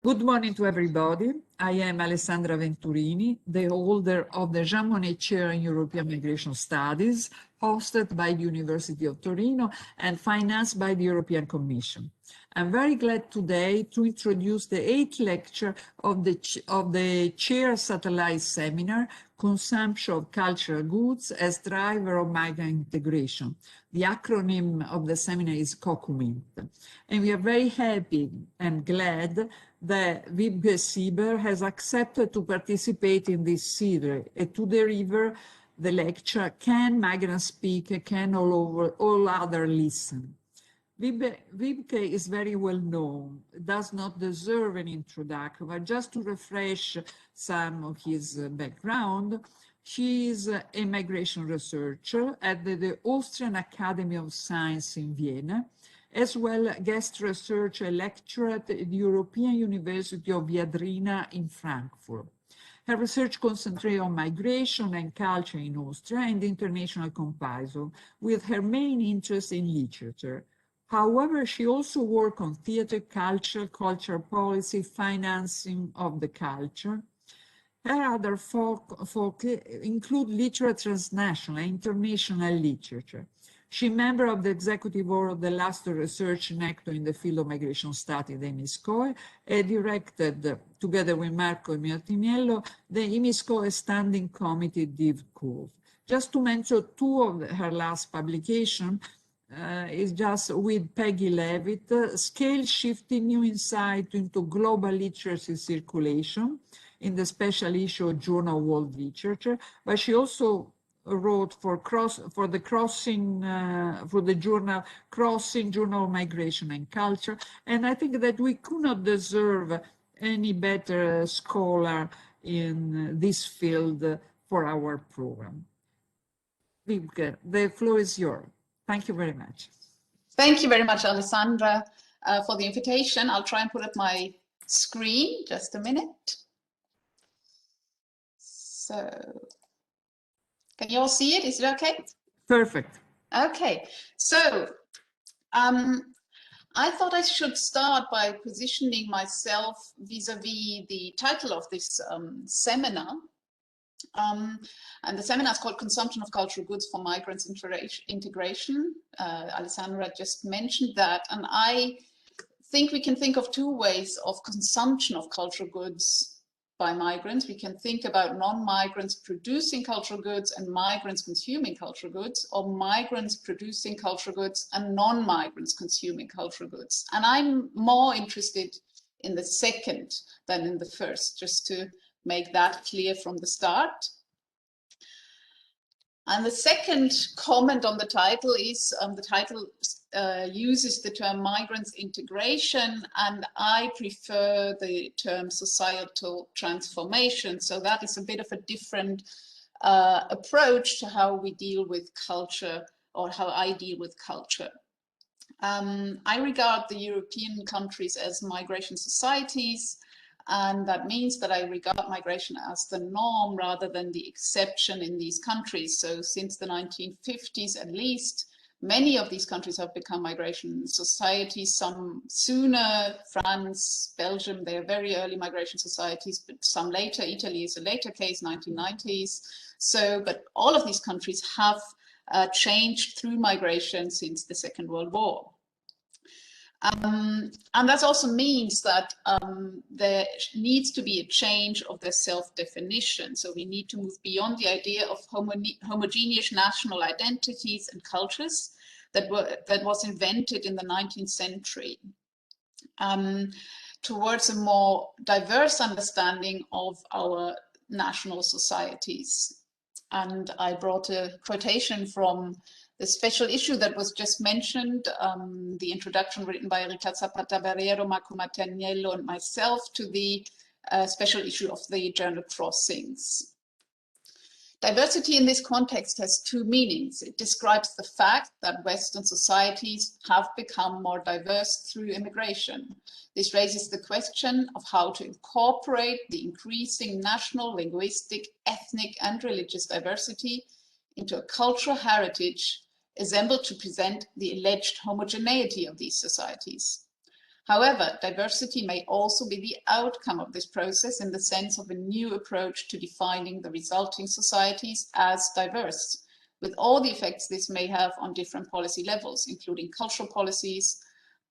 Good morning to everybody. I am Alessandra Venturini, the holder of the Jean Monnet Chair in European Migration Studies, hosted by the University of Torino and financed by the European Commission. I'm very glad today to introduce the 8th lecture of the Chair Satellite Seminar, Consumption of Cultural Goods as Driver of Migrant Integration. The acronym of the seminar is Cocumint. And we are very happy and glad that Wiebke Sievers has accepted to participate in this series and to deliver the lecture, Can Migrants Speak? Can all other listen? Wiebke is very well known, does not deserve an introduction, but just to refresh some of his background, she is a migration researcher at the Austrian Academy of Science in Vienna, as well as guest researcher lecturer at the European University of Viadrina in Frankfurt. Her research concentrates on migration and culture in Austria and international comparison, with her main interest in literature. However, she also worked on theater, culture policy, financing of the culture. Her other focus include literature transnational and international literature. She's a member of the executive board of the last research nectar in the field of migration study, the IMISCOE, and directed, together with Marco Martiniello, the IMISCOE Standing Committee DIV-CULT. Just to mention two of her last publications, is just with Peggy Levitt, Scale Shifting New Insight into Global Literacy Circulation in the special issue of Journal of World Literature, but she also wrote for the journal Crossing, Journal of Migration and Culture, and I think that we could not deserve any better scholar in this field for our program. Wiebke, the floor is yours. Thank you very much. Thank you very much, Alessandra, for the invitation. I'll try and put up my screen, just a minute. So, can you all see it? Is it okay? Perfect. Okay, so I thought I should start by positioning myself vis-a-vis the title of this seminar. And the seminar is called Consumption of Cultural Goods for Migrants Integration. Alessandra just mentioned that, and I think we can think of two ways of consumption of cultural goods by migrants. We can think about non-migrants producing cultural goods and migrants consuming cultural goods, or migrants producing cultural goods and non-migrants consuming cultural goods. And I'm more interested in the second than in the first, just to make that clear from the start. And the second comment on the title is the title uses the term migrants integration, and I prefer the term societal transformation. So that is a bit of a different approach to how we deal with culture, or how I deal with culture. I regard the European countries as migration societies, and that means that I regard migration as the norm rather than the exception in these countries. So since the 1950s at least, many of these countries have become migration societies, some sooner, France, Belgium, they are very early migration societies, but some later. Italy is a later case, 1990s. So, but all of these countries have changed through migration since the Second World War. And that also means that there needs to be a change of their self-definition. So we need to move beyond the idea of homogeneous national identities and cultures that was invented in the 19th century, towards a more diverse understanding of our national societies. And I brought a quotation from the special issue that was just mentioned, the introduction written by Rita Zapata-Barrero, Marco Martiniello, and myself to the special issue of the journal Crossings. Diversity in this context has two meanings. It describes the fact that Western societies have become more diverse through immigration. This raises the question of how to incorporate the increasing national, linguistic, ethnic, and religious diversity into a cultural heritage assembled to present the alleged homogeneity of these societies. However, diversity may also be the outcome of this process in the sense of a new approach to defining the resulting societies as diverse, with all the effects this may have on different policy levels, including cultural policies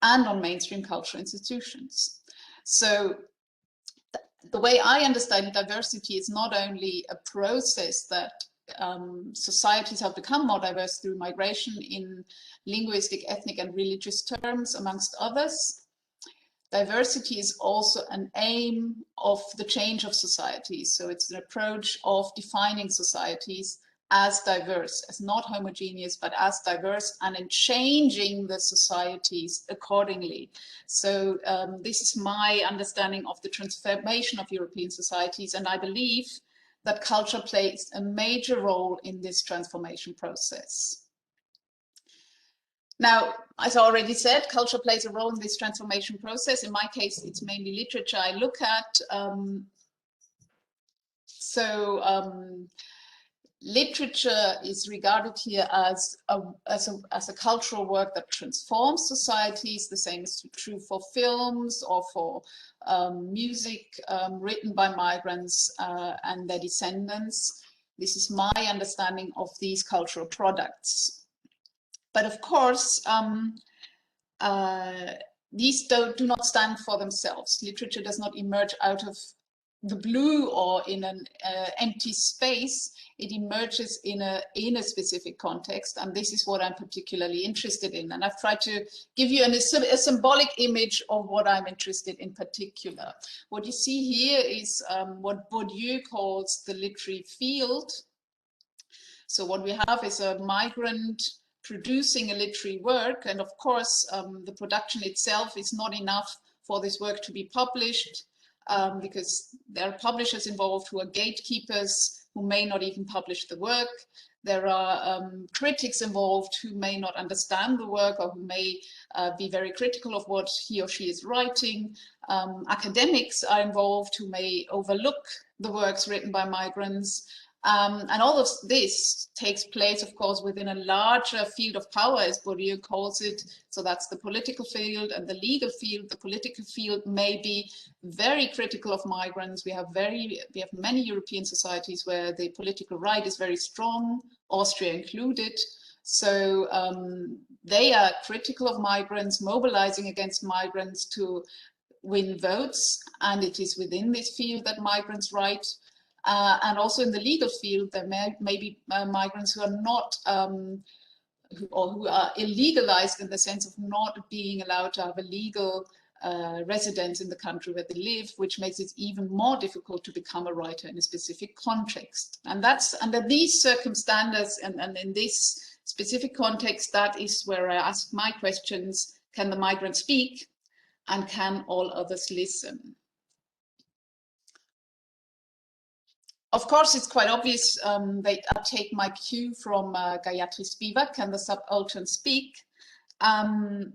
and on mainstream cultural institutions. So the way I understand diversity is not only a process that societies have become more diverse through migration in linguistic, ethnic, and religious terms, amongst others. Diversity is also an aim of the change of societies. So it's an approach of defining societies as diverse, as not homogeneous, but as diverse, and in changing the societies accordingly. So this is my understanding of the transformation of European societies, and I believe that culture plays a major role in this transformation process. Now, as I already said, culture plays a role in this transformation process. In my case, it's mainly literature I look at. Literature is regarded here as a cultural work that transforms societies. The same is true for films or for music written by migrants and their descendants. This is my understanding of these cultural products. But of course, these do not stand for themselves. Literature does not emerge out of the blue or in an empty space. It emerges in a specific context, and this is what I'm particularly interested in. And I've tried to give you a symbolic image of what I'm interested in particular. What you see here is what Bourdieu calls the literary field. So what we have is a migrant producing a literary work, and of course the production itself is not enough for this work to be published, because there are publishers involved who are gatekeepers who may not even publish the work. There are critics involved who may not understand the work or who may be very critical of what he or she is writing. Academics are involved who may overlook the works written by migrants. And all of this takes place, of course, within a larger field of power, as Bourdieu calls it. So that's the political field and the legal field. The political field may be very critical of migrants. We have many European societies where the political right is very strong, Austria included. So they are critical of migrants, mobilizing against migrants to win votes. And it is within this field that migrants write. And also in the legal field, there may be migrants who are not, who are illegalized in the sense of not being allowed to have a legal residence in the country where they live, which makes it even more difficult to become a writer in a specific context. And that's under these circumstances and in this specific context, that is where I ask my questions: can the migrant speak, and can all others listen? Of course, it's quite obvious that I take my cue from Gayatri Spivak, Can the Subaltern Speak? And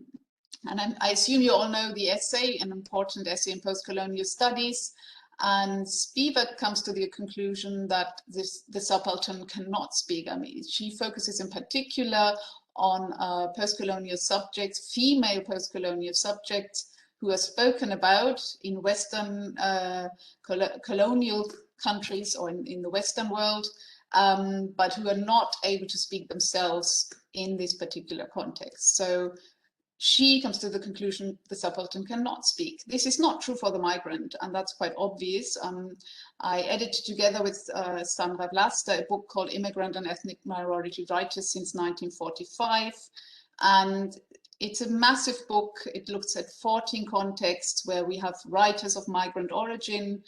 I assume you all know the essay, an important essay in post-colonial studies. And Spivak comes to the conclusion that the subaltern cannot speak. I mean, she focuses in particular on post-colonial subjects, female post-colonial subjects, who are spoken about in Western colonial countries or in the Western world, but who are not able to speak themselves in this particular context. So she comes to the conclusion the subaltern cannot speak. This is not true for the migrant, and that's quite obvious. I edited together with Sandra Vlasta a book called Immigrant and Ethnic Minority Writers since 1945, and it's a massive book. It looks at 14 contexts where we have writers of migrant origin.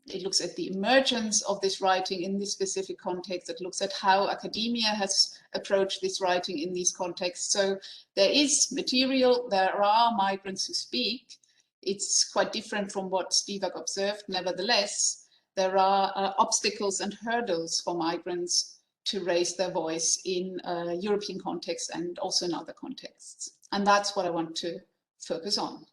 It looks at the emergence of this writing in this specific context. It looks at how academia has approached this writing in these contexts. So there is material, there are migrants who speak. It's quite different from what Spivak observed. Nevertheless, there are obstacles and hurdles for migrants to raise their voice in a European context and also in other contexts. And that's what I want to focus on.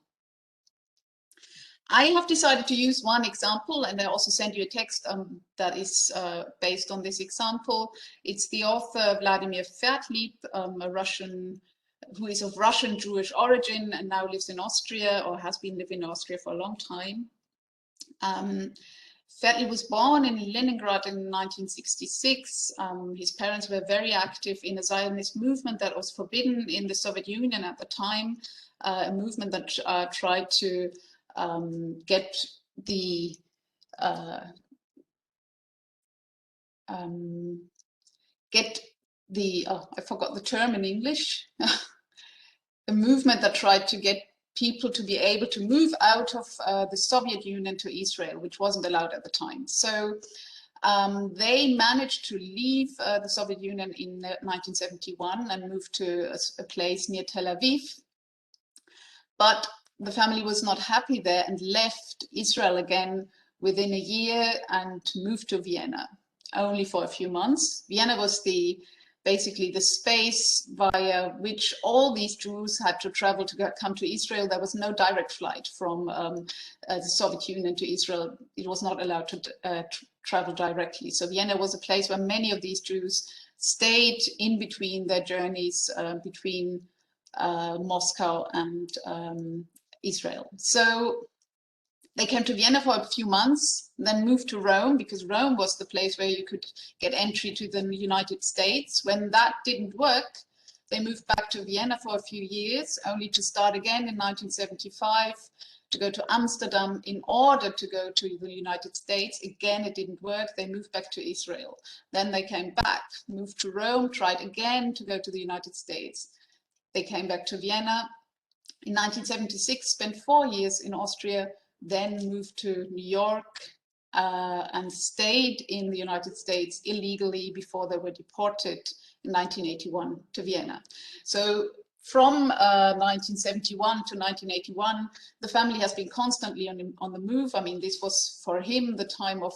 I have decided to use one example, and I also send you a text that is based on this example. It's the author Vladimir Vertlieb, a Russian who is of Russian Jewish origin and now lives in Austria, or has been living in Austria for a long time. Fertl was born in Leningrad in 1966. His parents were very active in a Zionist movement that was forbidden in the Soviet Union at the time, a movement that tried to get the I forgot the term in English, a movement that tried to get people to be able to move out of the Soviet Union to Israel, which wasn't allowed at the time. So they managed to leave the Soviet Union in 1971 and move to a place near Tel Aviv. But the family was not happy there and left Israel again within a year and moved to Vienna, only for a few months. Vienna was basically the space via which all these Jews had to travel to come to Israel. There was no direct flight from the Soviet Union to Israel. It was not allowed to travel directly. So Vienna was a place where many of these Jews stayed in between their journeys between Moscow and Israel. So they came to Vienna for a few months, then moved to Rome, because Rome was the place where you could get entry to the United States. When that didn't work, they moved back to Vienna for a few years, only to start again in 1975, to go to Amsterdam in order to go to the United States. Again, it didn't work. They moved back to Israel. Then they came back, moved to Rome, tried again to go to the United States. They came back to Vienna. In 1976, spent 4 years in Austria, then moved to New York and stayed in the United States illegally before they were deported in 1981 to Vienna. So from 1971 to 1981, the family has been constantly on the move. I mean, this was for him the time of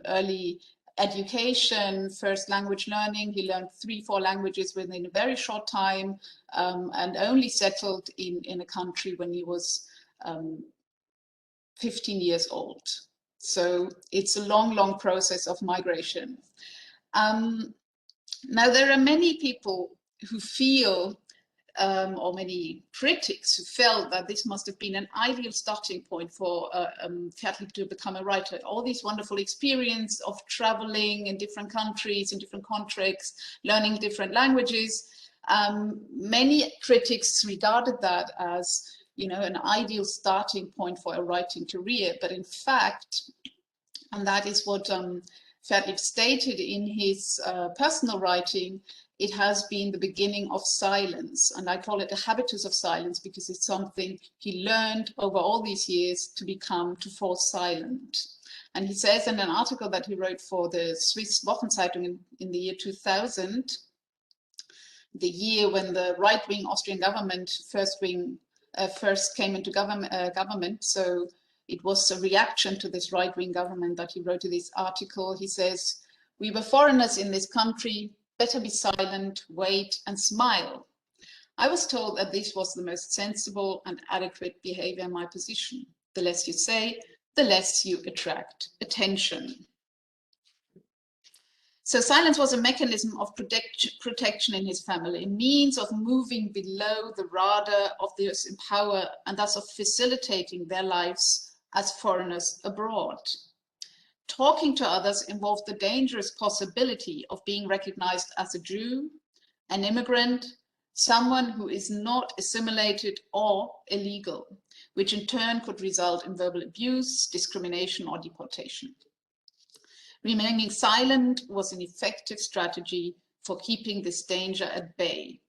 early education, first language learning. He learned 3-4 languages within a very short time, and only settled in a country when he was 15 years old. So it's a long, long process of migration. Now, there are many people who feel, or many critics who felt that this must have been an ideal starting point for Fertl to become a writer. All these wonderful experience of traveling in different countries, in different contexts, learning different languages. Many critics regarded that as, you know, an ideal starting point for a writing career. But in fact, and that is what Fertl stated in his personal writing, it has been the beginning of silence. And I call it a habitus of silence because it's something he learned over all these years to fall silent. And he says in an article that he wrote for the Swiss Wochenzeitung in the year 2000, the year when the right-wing Austrian government first came into government. So it was a reaction to this right-wing government that he wrote to this article. He says, "We were foreigners in this country, better be silent, wait and smile. I was told that this was the most sensible and adequate behavior in my position. The less you say, the less you attract attention." So silence was a mechanism of protection in his family, a means of moving below the radar of those in power and thus of facilitating their lives as foreigners abroad. Talking to others involved the dangerous possibility of being recognized as a Jew, an immigrant, someone who is not assimilated or illegal, which in turn could result in verbal abuse, discrimination, or deportation. Remaining silent was an effective strategy for keeping this danger at bay.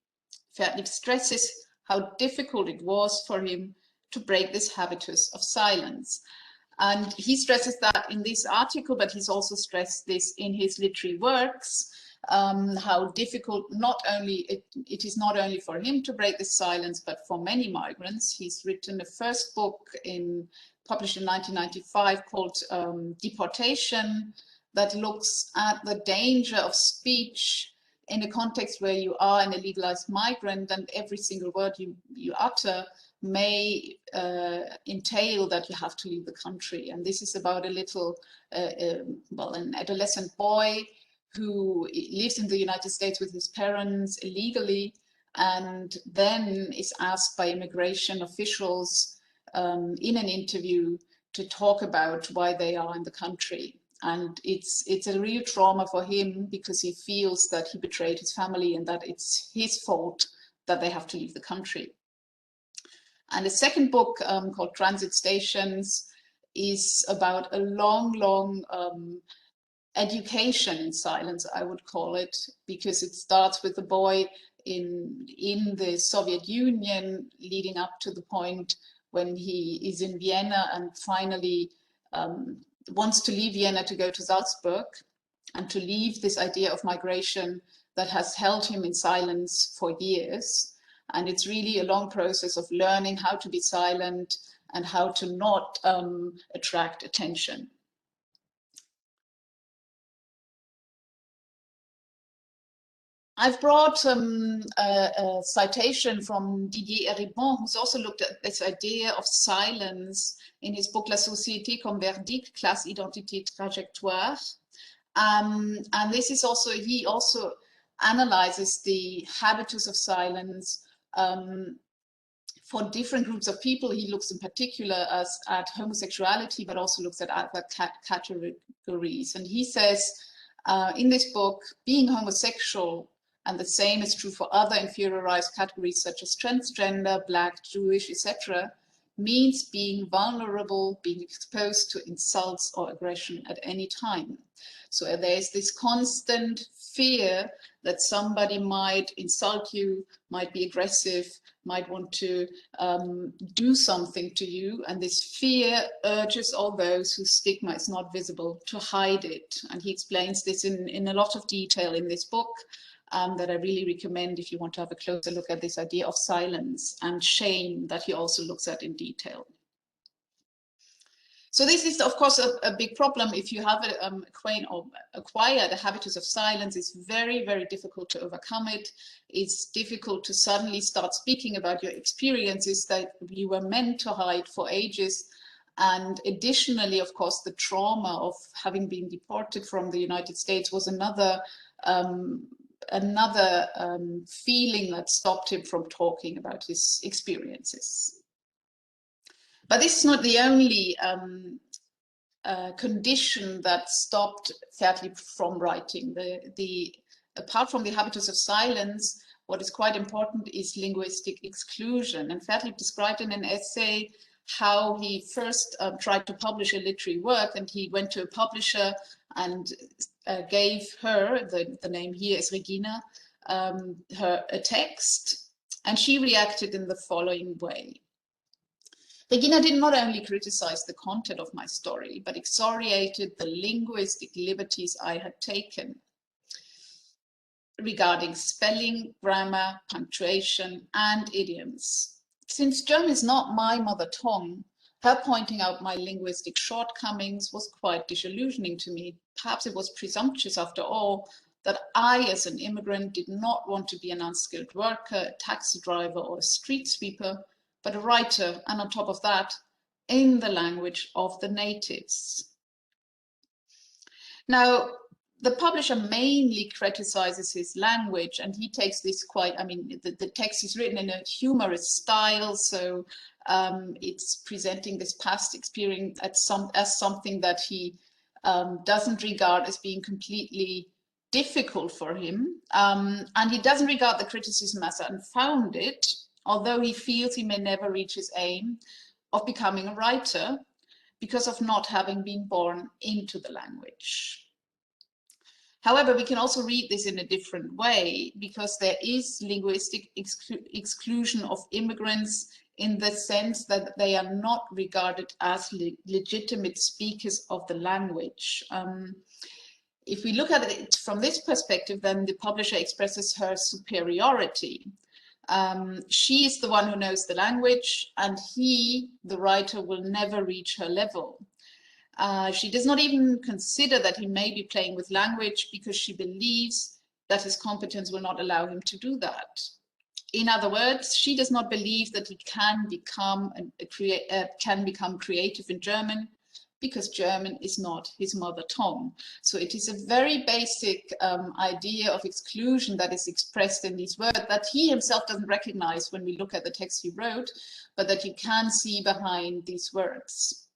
Fertl stresses how difficult it was for him to break this habitus of silence. And he stresses that in this article, but he's also stressed this in his literary works, how difficult it is not only for him to break this silence, but for many migrants. He's written a first book published in 1995 called Deportation, that looks at the danger of speech in a context where you are an illegalized migrant and every single word you utter may entail that you have to leave the country. And this is about a little, an adolescent boy who lives in the United States with his parents illegally, and then is asked by immigration officials in an interview to talk about why they are in the country. And it's a real trauma for him, because he feels that he betrayed his family and that it's his fault that they have to leave the country. And the second book, called Transit Stations, is about a long education in silence, I would call it, because it starts with the boy in the Soviet Union, leading up to the point when he is in Vienna and finally wants to leave Vienna to go to Salzburg, and to leave this idea of migration that has held him in silence for years. And it's really a long process of learning how to be silent and how to not attract attention. I've brought a citation from Didier Eribon, who's also looked at this idea of silence in his book La Société comme verdict, classe, identité, trajectoire. And this is also, he also analyzes the habitus of silence for different groups of people. He looks in particular at homosexuality, but also looks at other categories. And he says in this book, being homosexual, and the same is true for other inferiorized categories such as transgender, Black, Jewish, etc., means being vulnerable, being exposed to insults or aggression at any time. So there's this constant fear that somebody might insult you, might be aggressive, might want to do something to you. And this fear urges all those whose stigma is not visible to hide it. And he explains this in a lot of detail in this book. That I really recommend if you want to have a closer look at this idea of silence and shame that he also looks at in detail. So this is, of course, a big problem. If you have acquired a habitus of silence, it's very, very difficult to overcome it. It's difficult to suddenly start speaking about your experiences that you were meant to hide for ages. And additionally, of course, the trauma of having been deported from the United States was another feeling that stopped him from talking about his experiences. But this is not the only condition that stopped Fertli from writing. Apart from the habitus of silence, what is quite important is linguistic exclusion. And Fertli described in an essay how he first tried to publish a literary work, and he went to a publisher and gave her, the name here is Regina, her a text, and she reacted in the following way. Regina did not only criticize the content of my story, but excoriated the linguistic liberties I had taken regarding spelling, grammar, punctuation, and idioms. Since German is not my mother tongue, her pointing out my linguistic shortcomings was quite disillusioning to me. Perhaps it was presumptuous after all that I, as an immigrant, did not want to be an unskilled worker, a taxi driver, or a street sweeper, but a writer, and on top of that, in the language of the natives. Now, the publisher mainly criticizes his language, and he takes this quite, I mean, the text is written in a humorous style, so it's presenting this past experience as something that he doesn't regard as being completely difficult for him. And he doesn't regard the criticism as unfounded, although he feels he may never reach his aim of becoming a writer because of not having been born into the language. However, we can also read this in a different way, because there is linguistic exclusion of immigrants in the sense that they are not regarded as legitimate speakers of the language. If we look at it from this perspective, then the publisher expresses her superiority. She is the one who knows the language, and he, the writer, will never reach her level. She does not even consider that he may be playing with language because she believes that his competence will not allow him to do that. In other words, she does not believe that he can become creative in German because German is not his mother tongue. So it is a very basic idea of exclusion that is expressed in these words that he himself doesn't recognize when we look at the text he wrote, but that you can see behind these words.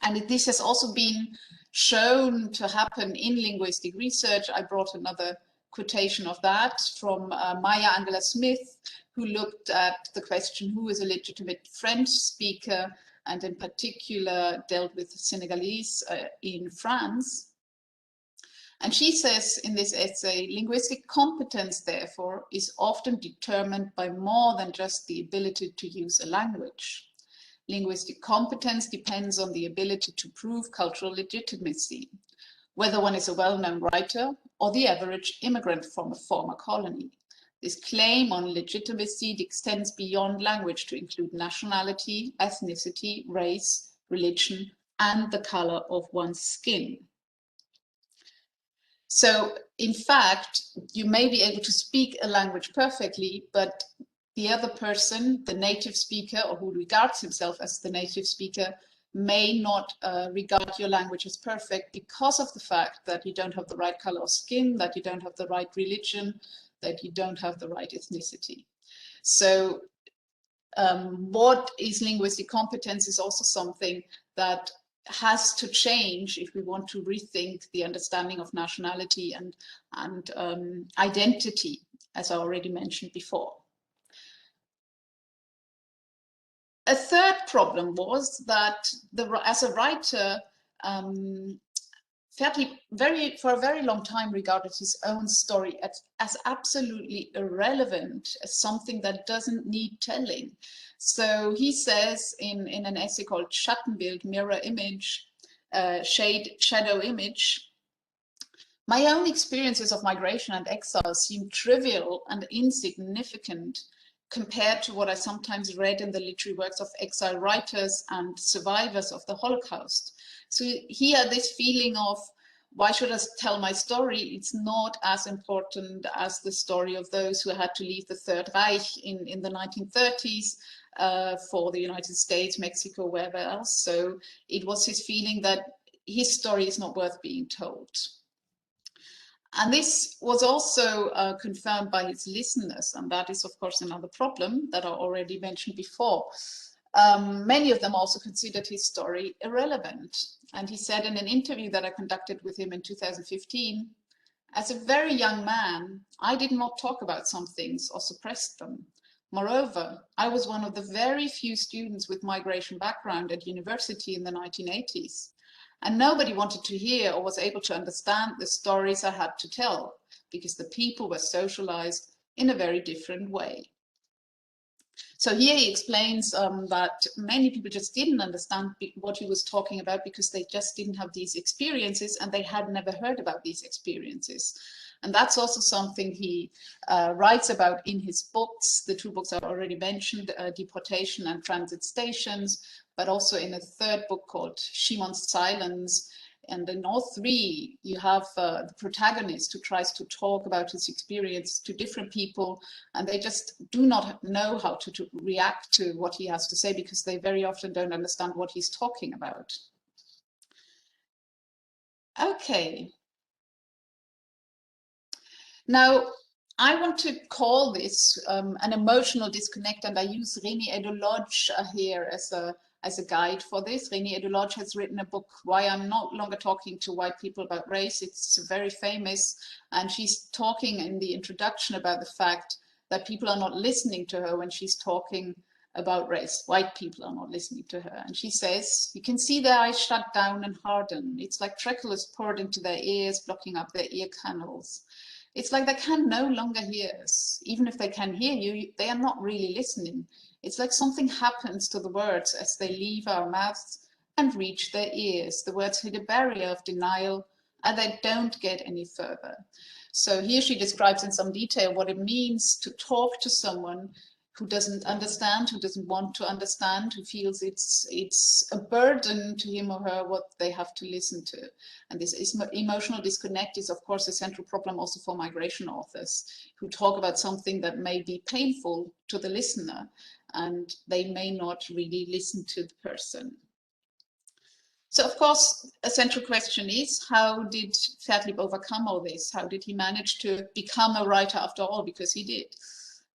And this has also been shown to happen in linguistic research. I brought another quotation of that from Maya Angela Smith, who looked at the question, who is a legitimate French speaker, and in particular dealt with Senegalese in France. And she says in this essay, linguistic competence, therefore, is often determined by more than just the ability to use a language. Linguistic competence depends on the ability to prove cultural legitimacy, whether one is a well-known writer or the average immigrant from a former colony. This claim on legitimacy extends beyond language to include nationality, ethnicity, race, religion, and the color of one's skin. So, in fact, you may be able to speak a language perfectly, but the other person, the native speaker, or who regards himself as the native speaker, may not regard your language as perfect because of the fact that you don't have the right color of skin, that you don't have the right religion, that you don't have the right ethnicity. So what is linguistic competence is also something that has to change if we want to rethink the understanding of nationality and identity, as I already mentioned before. A third problem was that as a writer, Ferdi for a very long time regarded his own story as absolutely irrelevant, as something that doesn't need telling. So he says in an essay called Schattenbild, Mirror Image, Shadow Image, my own experiences of migration and exile seem trivial and insignificant compared to what I sometimes read in the literary works of exile writers and survivors of the Holocaust. So he had this feeling of, why should I tell my story? It's not as important as the story of those who had to leave the Third Reich in the 1930s for the United States, Mexico, wherever else. So it was his feeling that his story is not worth being told. And this was also confirmed by his listeners, and that is, of course, another problem that I already mentioned before. Many of them also considered his story irrelevant. And he said in an interview that I conducted with him in 2015, as a very young man, I did not talk about some things or suppressed them. Moreover, I was one of the very few students with migration background at university in the 1980s. And nobody wanted to hear or was able to understand the stories I had to tell, because the people were socialized in a very different way. So here he explains that many people just didn't understand what he was talking about because they just didn't have these experiences and they had never heard about these experiences. And that's also something he writes about in his books, the two books I already mentioned, Deportation and Transit Stations, but also in a third book called Shimon's Silence. And in all three, you have the protagonist who tries to talk about his experience to different people, and they just do not know how to react to what he has to say because they very often don't understand what he's talking about. Okay. Now, I want to call this an emotional disconnect, and I use René Edulodge here as a guide for this. René Edulodge has written a book, Why I'm Not Longer Talking to White People About Race. It's very famous, and she's talking in the introduction about the fact that people are not listening to her when she's talking about race. White people are not listening to her. And she says, you can see their eyes shut down and harden. It's like treacle is poured into their ears, blocking up their ear canals. It's like they can no longer hear us. Even if they can hear you, they are not really listening. It's like something happens to the words as they leave our mouths and reach their ears. The words hit a barrier of denial and they don't get any further. So here she describes in some detail what it means to talk to someone who doesn't understand, who doesn't want to understand, who feels it's a burden to him or her what they have to listen to. And this emotional disconnect is, of course, a central problem also for migration authors who talk about something that may be painful to the listener, and they may not really listen to the person. So of course, a central question is, how did Vertlieb overcome all this? How did he manage to become a writer after all? Because he did.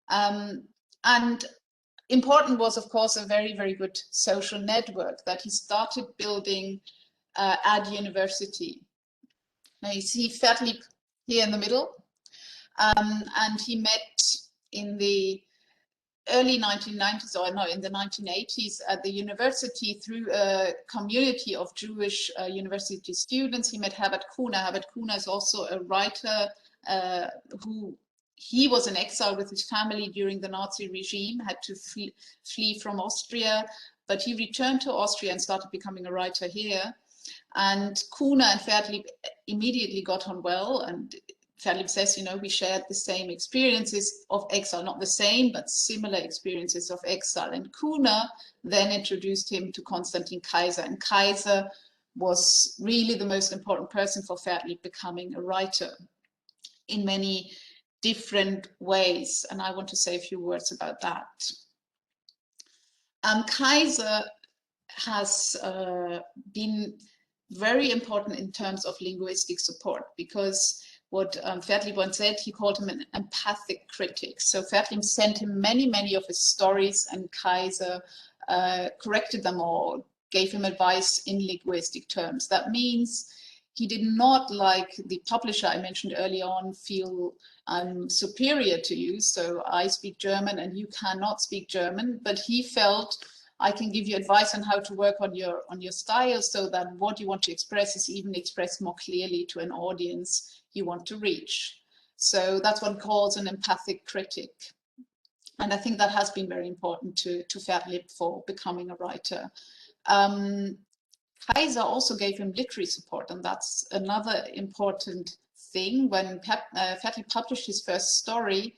And important was, of course, a very, very good social network that he started building at university. Now you see Vertlieb here in the middle, and he met in the early 1990s, or no, in the 1980s at the university through a community of Jewish university students. He met Herbert Kuhner. Herbert Kuhner is also a writer he was in exile with his family during the Nazi regime, had to flee from Austria, but he returned to Austria and started becoming a writer here. And Kuhner and Vertlieb immediately got on well, and Vertlieb says, you know, we shared the same experiences of exile, not the same, but similar experiences of exile. And Kuhner then introduced him to Konstantin Kaiser, and Kaiser was really the most important person for Vertlieb becoming a writer in many different ways. And I want to say a few words about that. Kaiser has been very important in terms of linguistic support, because what Vertlieb once said, he called him an empathic critic. So Vertlieb sent him many of his stories, and Kaiser corrected them all, gave him advice in linguistic terms. That means he did not, like the publisher I mentioned early on, feel I'm superior to you, so I speak German and you cannot speak German, but he felt I can give you advice on how to work on your style, so that what you want to express is even expressed more clearly to an audience you want to reach. So that's what he calls an empathic critic. And I think that has been very important to Vertlieb for becoming a writer. Kaiser also gave him literary support, and that's another important thing. When Vertlieb published his first story,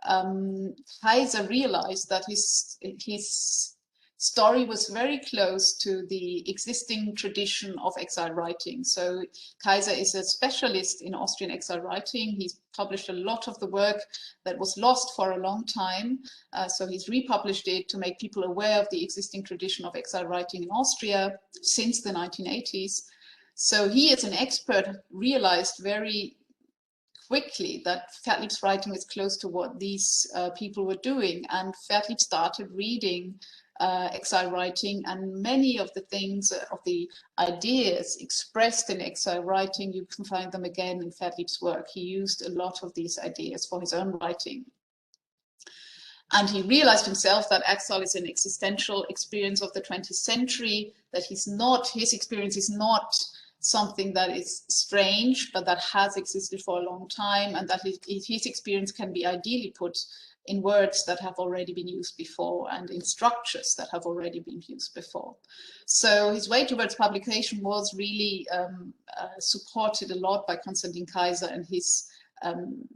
Kaiser realized that his story was very close to the existing tradition of exile writing. So Kaiser is a specialist in Austrian exile writing. He's published a lot of the work that was lost for a long time. So he's republished it to make people aware of the existing tradition of exile writing in Austria since the 1980s. So he, as an expert, realized very quickly that Vertlieb's writing is close to what these people were doing. And Vertlieb started reading exile writing, and many of the things, of the ideas expressed in exile writing, you can find them again in Vertlieb's work. He used a lot of these ideas for his own writing. And he realized himself that exile is an existential experience of the 20th century, that his experience is not something that is strange, but that has existed for a long time, and that his experience can be ideally put in words that have already been used before and in structures that have already been used before. So his way towards publication was really supported a lot by Konstantin Kaiser and his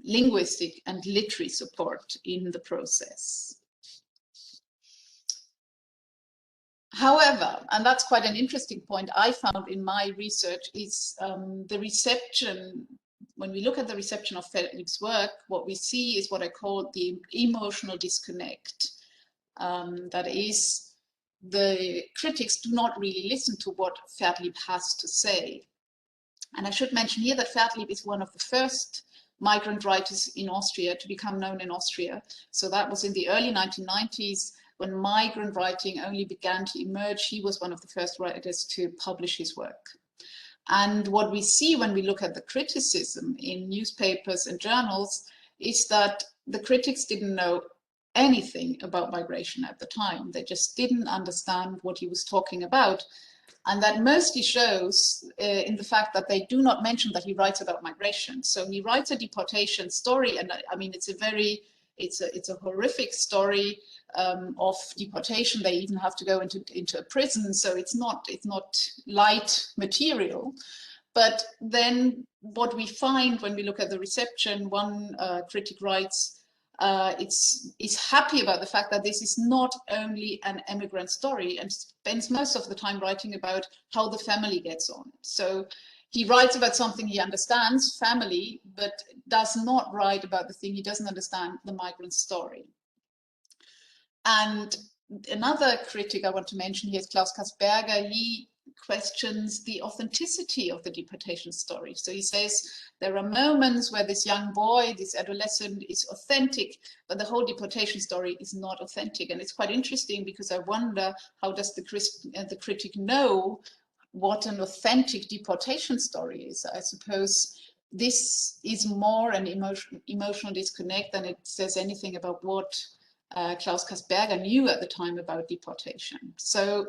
linguistic and literary support in the process. However, and that's quite an interesting point I found in my research, is the reception. When we look at the reception of Vertlieb's work, what we see is what I call the emotional disconnect. That is, the critics do not really listen to what Vertlieb has to say. And I should mention here that Vertlieb is one of the first migrant writers in Austria to become known in Austria. So that was in the early 1990s, when migrant writing only began to emerge. He was one of the first writers to publish his work. And what we see when we look at the criticism in newspapers and journals is that the critics didn't know anything about migration at the time. They just didn't understand what he was talking about. And that mostly shows in the fact that they do not mention that he writes about migration. So he writes a deportation story, and I mean, it's a horrific story of deportation. They even have to go into a prison, so it's not light material. But then what we find when we look at the reception, one critic writes, is happy about the fact that this is not only an immigrant story, and spends most of the time writing about how the family gets on. So he writes about something he understands, family, but does not write about the thing he doesn't understand, the migrant story. And another critic I want to mention here is Klaus Kasperger. He questions the authenticity of the deportation story. So he says there are moments where this young boy, this adolescent is authentic, but the whole deportation story is not authentic. And it's quite interesting because I wonder, how does the critic know what an authentic deportation story is? I suppose this is more an emotional disconnect than it says anything about what Klaus Kasperger knew at the time about deportation. So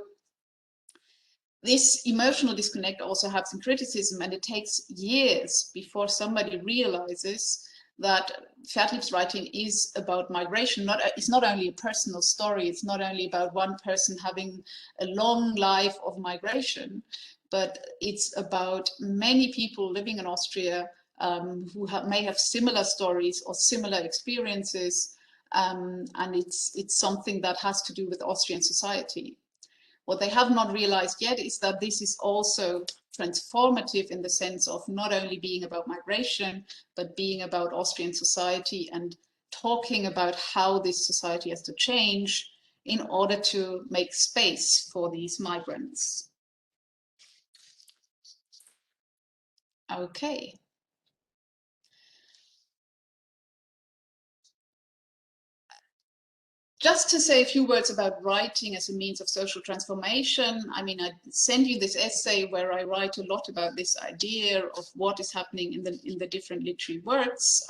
this emotional disconnect also has some criticism, and it takes years before somebody realizes that Vertlieb's writing is about migration. It's not only a personal story, it's not only about one person having a long life of migration, but it's about many people living in Austria who may have similar stories or similar experiences, and it's something that has to do with Austrian society. What they have not realized yet is that this is also transformative in the sense of not only being about migration, but being about Austrian society and talking about how this society has to change in order to make space for these migrants. Okay. Just to say a few words about writing as a means of social transformation. I mean, I send you this essay where I write a lot about this idea of what is happening in the different literary works.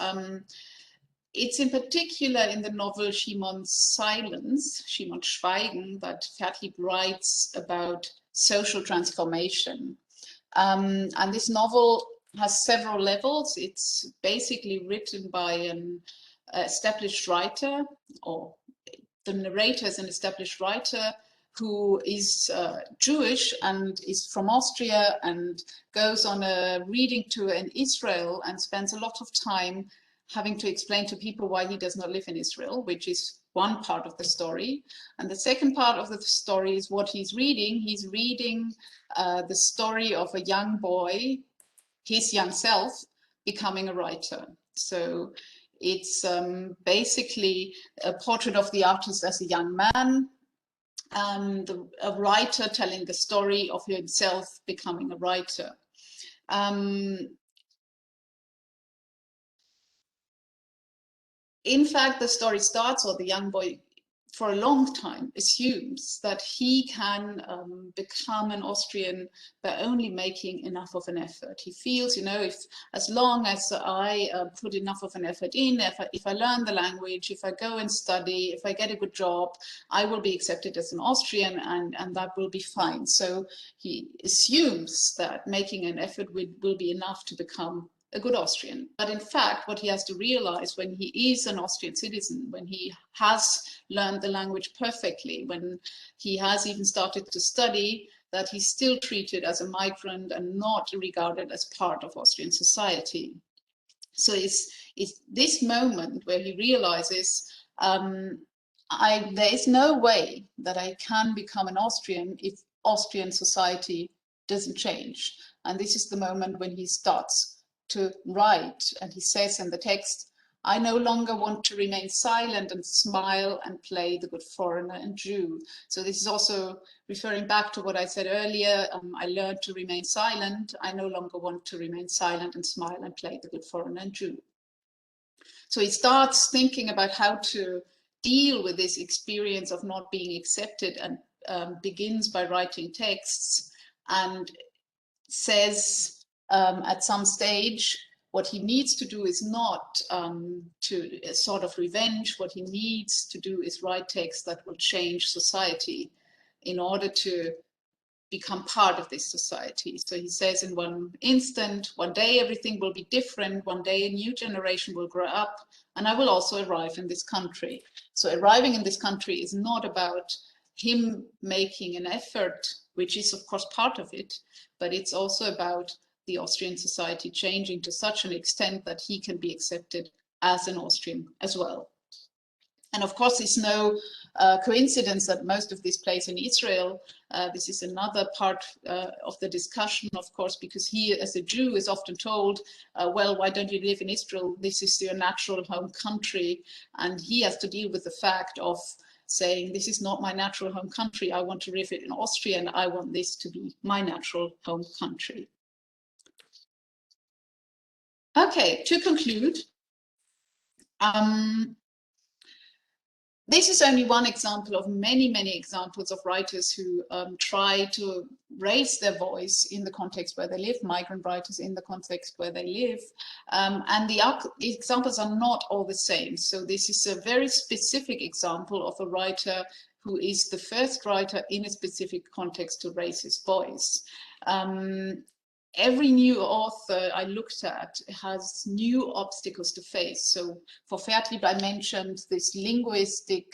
It's in particular in the novel Schimon's Silence, Schimon's Schweigen, that Vertlieb writes about social transformation. And this novel has several levels. It's basically written by an established writer, or the narrator is an established writer who is Jewish and is from Austria and goes on a reading tour in Israel and spends a lot of time having to explain to people why he does not live in Israel, which is one part of the story. And the second part of the story is what he's reading. He's reading the story of a young boy, his young self, becoming a writer. So it's basically a portrait of the artist as a young man, and a writer telling the story of himself becoming a writer. In fact, the story starts, or the young boy for a long time assumes that he can become an Austrian by only making enough of an effort. He feels, you know, if as long as I put enough of an effort in, if I learn the language, if I go and study, if I get a good job, I will be accepted as an Austrian, and that will be fine. So he assumes that making an effort will be enough to become a good Austrian. But in fact, what he has to realize when he is an Austrian citizen, when he has learned the language perfectly, when he has even started to study, that he's still treated as a migrant and not regarded as part of Austrian society. So it's this moment where he realizes there is no way that I can become an Austrian if Austrian society doesn't change. And this is the moment when he starts to write, and he says in the text, I no longer want to remain silent and smile and play the good foreigner and Jew. So this is also referring back to what I said earlier. I learned to remain silent. I no longer want to remain silent and smile and play the good foreigner and Jew. So he starts thinking about how to deal with this experience of not being accepted, and begins by writing texts, and says at some stage what he needs to do is not to sort of revenge. What he needs to do is write texts that will change society in order to become part of this society. So he says in one instant, one day everything will be different, one day a new generation will grow up, and I will also arrive in this country. So arriving in this country is not about him making an effort, which is of course part of it, but it's also about the Austrian society changing to such an extent that he can be accepted as an Austrian as well. And of course, it's no coincidence that most of this plays in Israel. This is another part of the discussion, of course, because he, as a Jew, is often told, well, why don't you live in Israel? This is your natural home country. And he has to deal with the fact of saying, this is not my natural home country, I want to live in Austria and I want this to be my natural home country. Okay, to conclude, this is only one example of many, many examples of writers who try to raise their voice in the context where they live, migrant writers in the context where they live. And the examples are not all the same. So this is a very specific example of a writer who is the first writer in a specific context to raise his voice. Every new author I looked at has new obstacles to face. So for Vertlieb, I mentioned this linguistic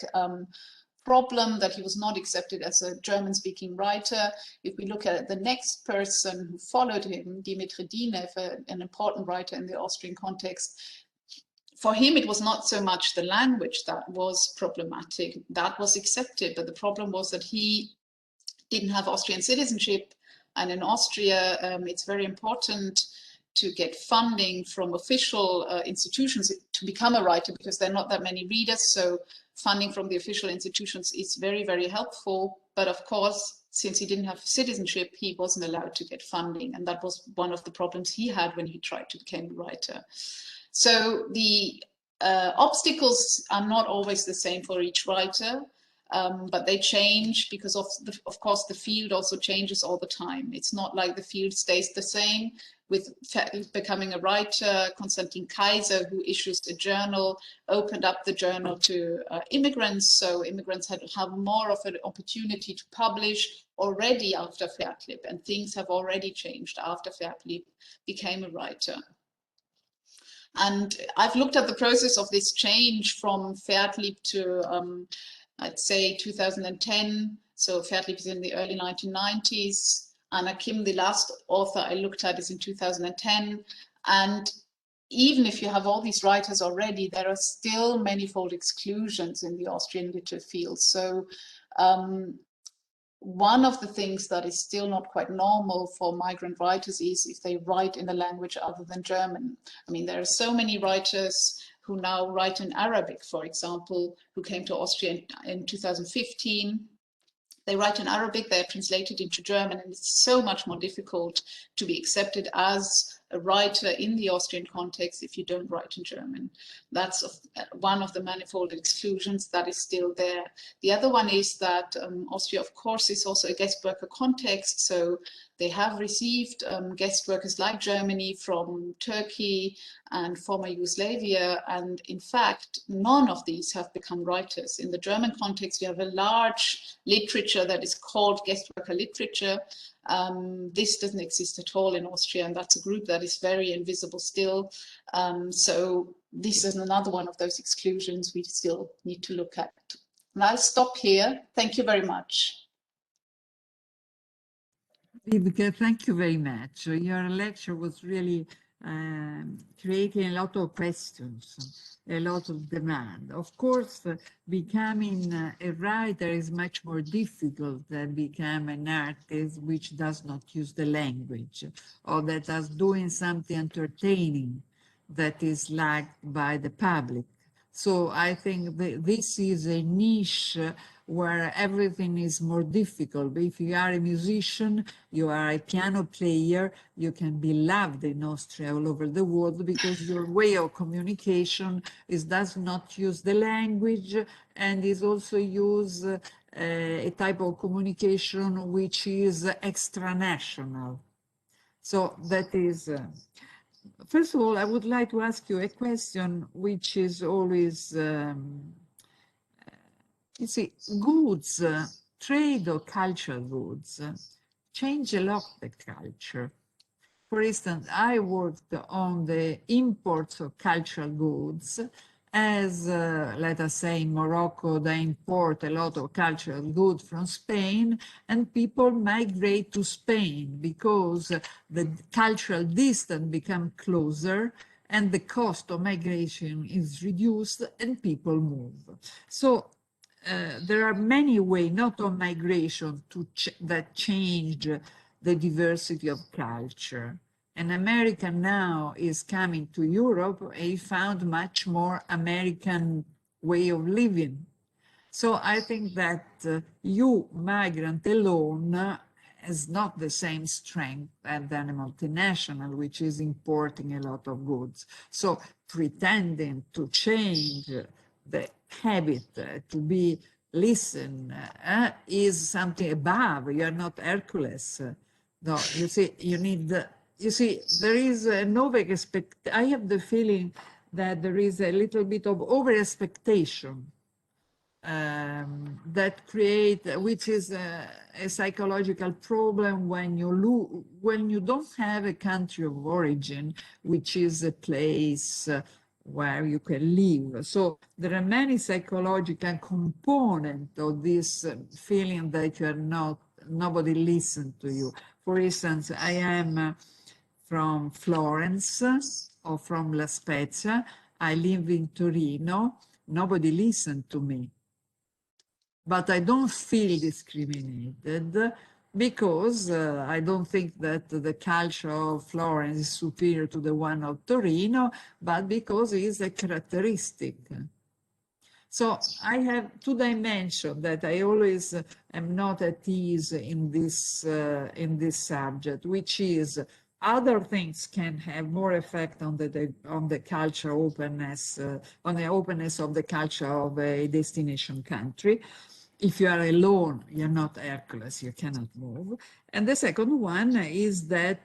problem that he was not accepted as a German-speaking writer. If we look at the next person who followed him, Dimitri Dinev, an important writer in the Austrian context, for him, it was not so much the language that was problematic. That was accepted, but the problem was that he didn't have Austrian citizenship. And in Austria, it's very important to get funding from official institutions to become a writer, because there are not that many readers. So funding from the official institutions is very, very helpful. But of course, since he didn't have citizenship, he wasn't allowed to get funding. And that was one of the problems he had when he tried to become a writer. So the obstacles are not always the same for each writer. But they change because of course, the field also changes all the time. It's not like the field stays the same. With becoming a writer, Konstantin Kaiser, who issues a journal, opened up the journal to immigrants. So immigrants had to have more of an opportunity to publish already after Vertlieb, and things have already changed after Vertlieb became a writer. And I've looked at the process of this change from Vertlieb to I'd say 2010, so Vertlieb is in the early 1990s. Anna Kim, the last author I looked at, is in 2010. And even if you have all these writers already, there are still manifold exclusions in the Austrian literature field. So one of the things that is still not quite normal for migrant writers is if they write in a language other than German. I mean, there are so many writers who now write in Arabic, for example, who came to Austria in 2015. They write in Arabic, they're translated into German, and it's so much more difficult to be accepted as a writer in the Austrian context if you don't write in German. That's one of the manifold exclusions that is still there. The other one is that Austria, of course, is also a guest worker context, so they have received guest workers like Germany from Turkey and former Yugoslavia, and in fact, none of these have become writers. In the German context, you have a large literature that is called guest worker literature. This doesn't exist at all in Austria, and that's a group that is very invisible still. So this is another one of those exclusions we still need to look at. And I'll stop here. Thank you very much. Wiebke, thank you very much. Your lecture was really creating a lot of questions, a lot of demand. Of course, becoming a writer is much more difficult than become an artist which does not use the language, or that is doing something entertaining that is liked by the public. So I think this is a niche where everything is more difficult. But if you are a musician, you are a piano player, you can be loved in Austria all over the world because your way of communication does not use the language, and is also use a type of communication which is extra-national. So that is... First of all, I would like to ask you a question which is always, you see, goods, trade or cultural goods change a lot the culture. For instance, I worked on the imports of cultural goods, as, let us say, in Morocco, they import a lot of cultural goods from Spain, and people migrate to Spain because the cultural distance becomes closer and the cost of migration is reduced and people move. So there are many ways, not on migration, that change the diversity of culture. An American now is coming to Europe, he found much more American way of living. So I think that you, migrant alone, has not the same strength as than a multinational, which is importing a lot of goods. So pretending to change the habit to be listen is something above. You are not Hercules. No, you see, you need, you see, there is an I have the feeling that there is a little bit of over expectation that create, which is a psychological problem when you don't have a country of origin, which is a place where you can live. So there are many psychological components of this feeling that you are not, nobody listens to you. For instance, I am from Florence or from La Spezia. I live in Torino. Nobody listened to me. But I don't feel discriminated because I don't think that the culture of Florence is superior to the one of Torino, but because it is a characteristic. So I have two dimensions that I always am not at ease in this subject, which is other things can have more effect on the culture openness, on the openness of the culture of a destination country. If you are alone, you're not Hercules, you cannot move. And the second one is that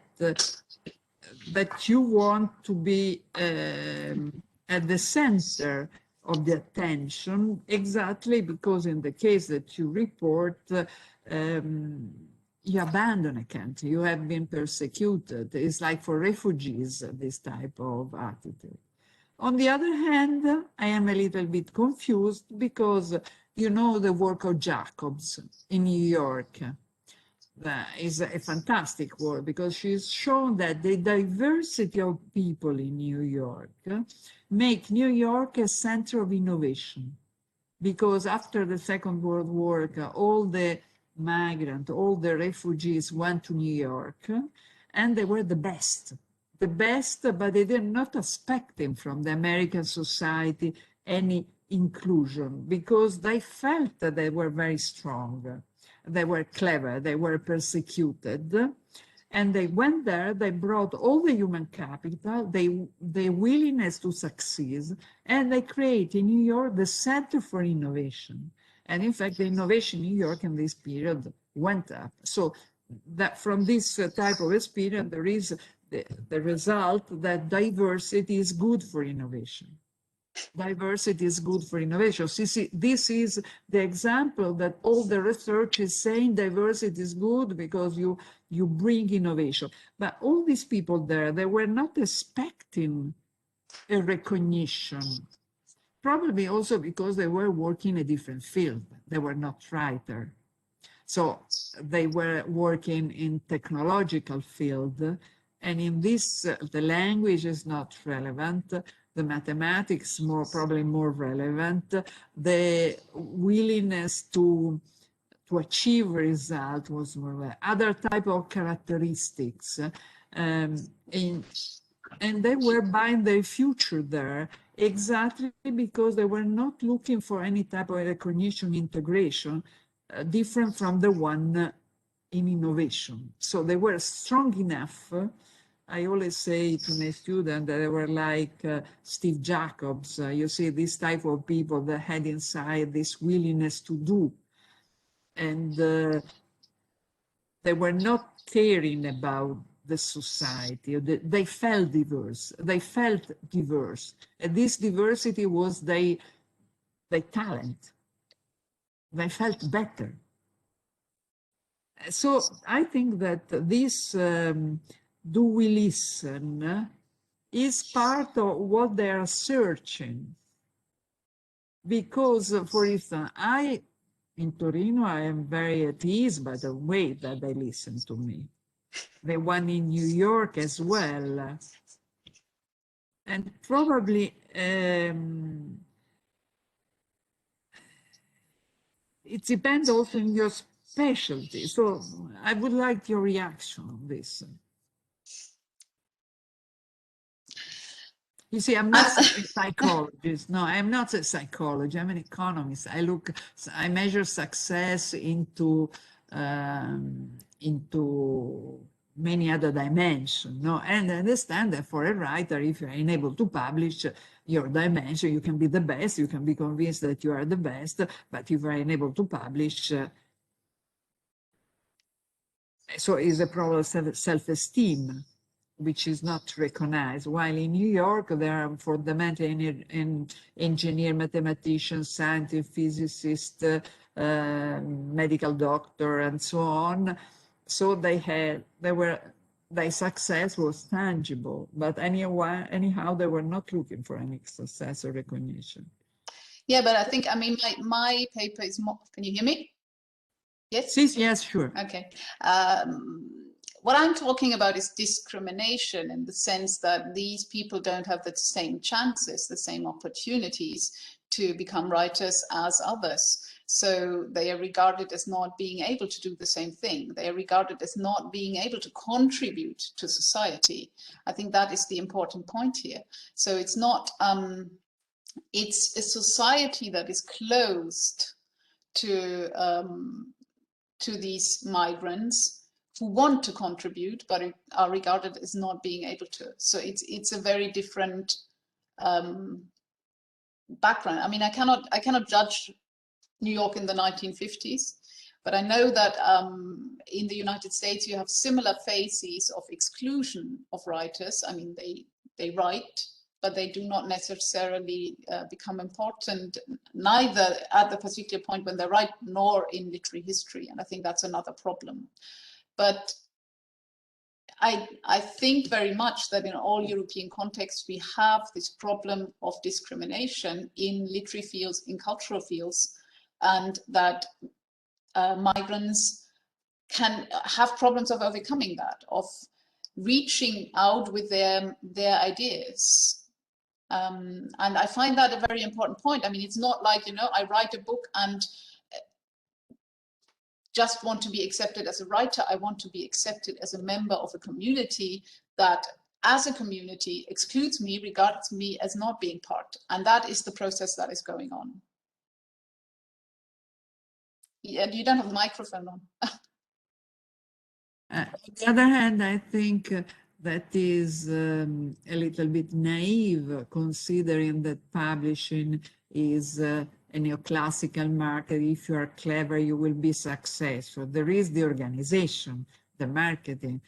that you want to be at the center of the attention, exactly because in the case that you report, you abandon a country, you have been persecuted. It's like for refugees, this type of attitude. On the other hand, I am a little bit confused because you know the work of Jacobs in New York. That is a fantastic work because she's shown that the diversity of people in New York make New York a center of innovation. Because after the Second World War, all the migrants, all the refugees went to New York and they were the best, but they did not expecting from the American society any inclusion because they felt that they were very strong. They were clever, they were persecuted, and they went there, they brought all the human capital, the willingness to succeed, and they create in New York the Center for Innovation. And in fact, the innovation in New York in this period went up. So that from this type of experience, there is the result that diversity is good for innovation. Diversity is good for innovation. So see, this is the example that all the research is saying diversity is good because you bring innovation. But all these people there, they were not expecting a recognition. Probably also because they were working in a different field. They were not writer. So they were working in technological field. And in this, the language is not relevant. The mathematics probably more relevant. The willingness to achieve result was more relevant. Other type of characteristics. And they were buying their future there exactly because they were not looking for any type of recognition integration different from the one in innovation. So they were strong enough. I always say to my students that they were like Steve Jacobs. You see, this type of people that had inside this willingness to do. And they were not caring about the society. They felt diverse. They felt diverse. And this diversity was their talent. They felt better. So I think that this do we listen is part of what they are searching. Because, for instance, in Torino, I am very at ease by the way that they listen to me. The one in New York as well. And probably it depends also on your specialty. So I would like your reaction on this. You see, I'm not a psychologist. No, I'm not a psychologist. I'm an economist. I measure success into many other dimensions. No, and I understand that for a writer, if you're unable to publish your dimension, you can be the best. You can be convinced that you are the best, but if you're unable to publish, so it's a problem of self-esteem, which is not recognized. While in New York, there are fundamental engineer, mathematicians, scientists, physicists, medical doctor, and so on. So their success was tangible, but anyhow, they were not looking for any success or recognition. Yeah, but I think, I mean, my paper is more, can you hear me? Yes? Yes, sure. Okay. What I'm talking about is discrimination, in the sense that these people don't have the same chances, the same opportunities to become writers as others. So they are regarded as not being able to do the same thing. They are regarded as not being able to contribute to society. I think that is the important point here. So it's not, it's a society that is closed to these migrants who want to contribute but are regarded as not being able to. So it's a very different background. I mean, I cannot judge New York in the 1950s, but I know that in the United States you have similar phases of exclusion of writers. I mean, they write, but they do not necessarily become important, neither at the particular point when they write, nor in literary history. And I think that's another problem. But I think very much that in all European contexts, we have this problem of discrimination in literary fields, in cultural fields, and that migrants can have problems of overcoming that, of reaching out with their ideas. And I find that a very important point. I mean, it's not like, you know, I write a book and just want to be accepted as a writer. I want to be accepted as a member of a community that, as a community, excludes me, regards me as not being part. And that is the process that is going on. Yeah, you don't have the microphone on. On the other hand, I think that is a little bit naive, considering that publishing is a neoclassical market. If you are clever, you will be successful. There is the organization, the marketing,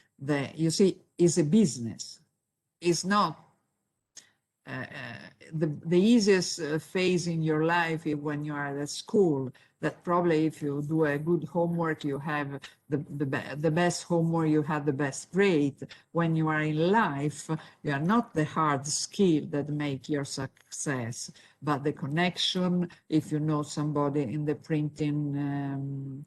you see, is a business. It's not the easiest phase in your life is when you are at school. That probably if you do a good homework, you have the best homework, you have the best grade. When you are in life, you are not the hard skill that make your success, but the connection, if you know somebody in the printing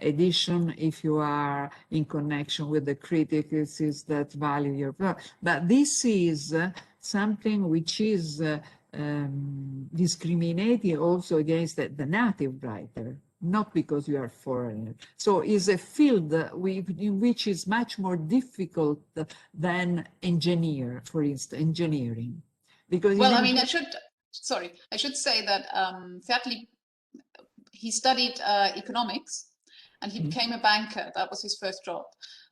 edition, if you are in connection with the critics that value your work. But this is something which is discriminating also against the native writer, not because you are foreigner. So it's a field in which is much more difficult than engineer, for instance, engineering. Because well, I mean, I should say that Fertli, he studied economics, and he became a banker. That was his first job.